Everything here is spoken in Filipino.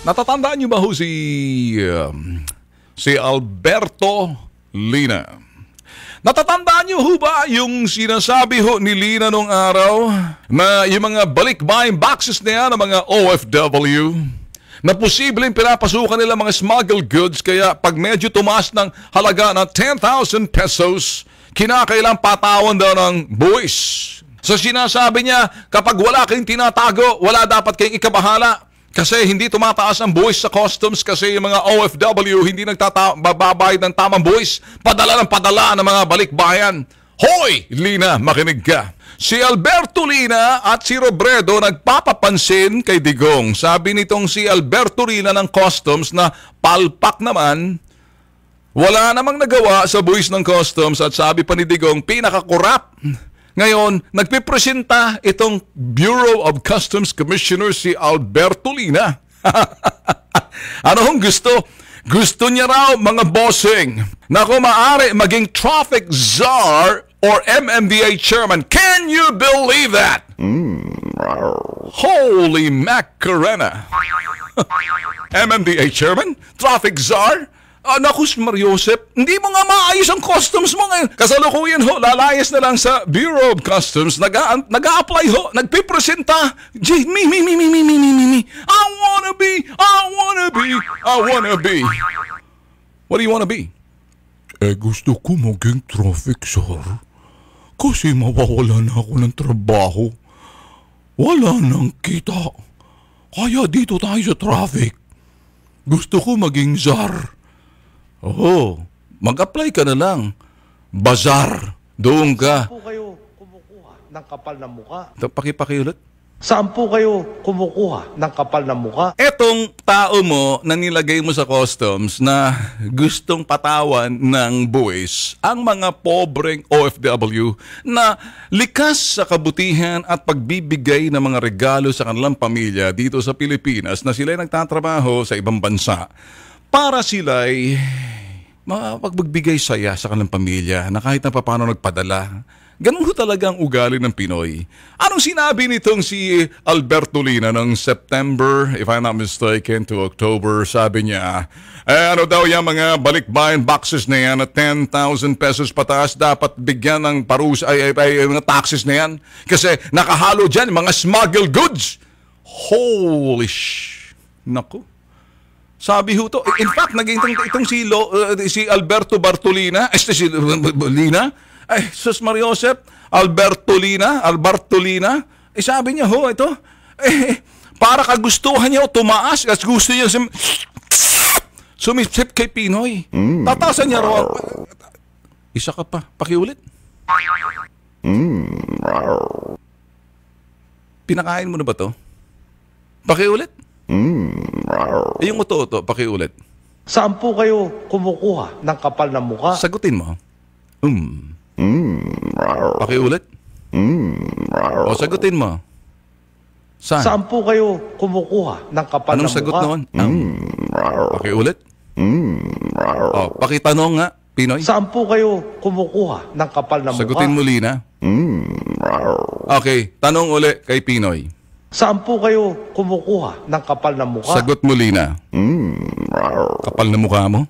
Natatandaan niyo ba ho si Alberto Lina? Natatandaan niyo ho ba yung sinasabi ho ni Lina nung araw na yung mga balikbayan boxes na yan ng mga OFW na posibleng pinapasukan nila mga smuggled goods kaya pag medyo tumaas ng halaga ng 10,000 pesos, kinakailang patawan daw ng buwis. So sinasabi niya, kapag wala kayong tinatago, wala dapat kayong ikabahala. Kasi hindi tumataas ang buwis sa customs kasi yung mga OFW hindi nagbabayad ng tamang buwis. Padala ng padala ng mga balikbayan. Hoy, Lina, makinig ka. Si Alberto Lina at si Robredo nagpapapansin kay Digong. Sabi nitong si Alberto Lina ng customs na palpak naman, wala namang nagawa sa buwis ng customs at sabi pa ni Digong, pinakakurap. Ngayon, nagpipresenta itong Bureau of Customs Commissioner si Alberto Lina. Ano hong gusto? Gusto niya raw mga bossing na kung maaari maging traffic czar or MMDA chairman. Can you believe that? Holy Macarena. MMDA chairman? Traffic czar? Naku, Mariosep, hindi mo nga maayos ang customs mo ngayon. Kasalukuyan ho, lalayas na lang sa Bureau of Customs, nag-a-apply ho, nagpipresenta. Me. I wanna be. What do you wanna be? Gusto ko maging traffic czar. Kasi mawawala na ako ng trabaho. Wala nang kita. Kaya dito tayo sa traffic. Gusto ko maging czar. Oo, mag-apply ka na lang. Bazar, doon ka. Saan po kayo kumukuha ng kapal na mukha? Pakiulit. Saan po kayo kumukuha ng kapal na mukha? Etong tao mo na nilagay mo sa customs na gustong patawan ng buwis ang mga pobreng OFW na likas sa kabutihan at pagbibigay ng mga regalo sa kanilang pamilya dito sa Pilipinas na sila'y nagtatrabaho sa ibang bansa para sila'y mapagbigay saya sa kanilang pamilya na kahit na paano nagpadala. Ganun ho talaga ang ugali ng Pinoy. Anong sinabi nitong si Alberto Lina ng September, if I'm not mistaken, to October? Sabi niya, ano daw yung mga balikbayan boxes na yan na 10,000 pesos pataas dapat bigyan ng parusa ay mga taxes na yan kasi nakahalo dyan mga smuggled goods. Holy Naku. Sabi ho to, in fact, itong si Alberto Bartolina, si Lina, sus Mariosep, Alberto Lina, sabi niya ho, ito, para kagustuhan niya tumaas, at gusto niya sumisip kay Pinoy. Tatasan niya raw. Isa ka pa, pakiulit. Pinakain mo na ba to? Pakiulit. Yung uto-uto, pakiulit. Saan po kayo kumukuha ng kapal na mukha? Sagutin mo. Pakiulit. O sagutin mo. Saan? Saan po kayo kumukuha ng kapal na mukha? Anong sagot noon? Pakiulit. O, pakitanong nga, Pinoy. Saan po kayo kumukuha ng kapal na mukha? Sagutin mo, Lina. Okay, tanong uli kay Pinoy. Saan po kayo kumukuha ng kapal na mukha? Sagot mo, Lina. Kapal na mukha mo?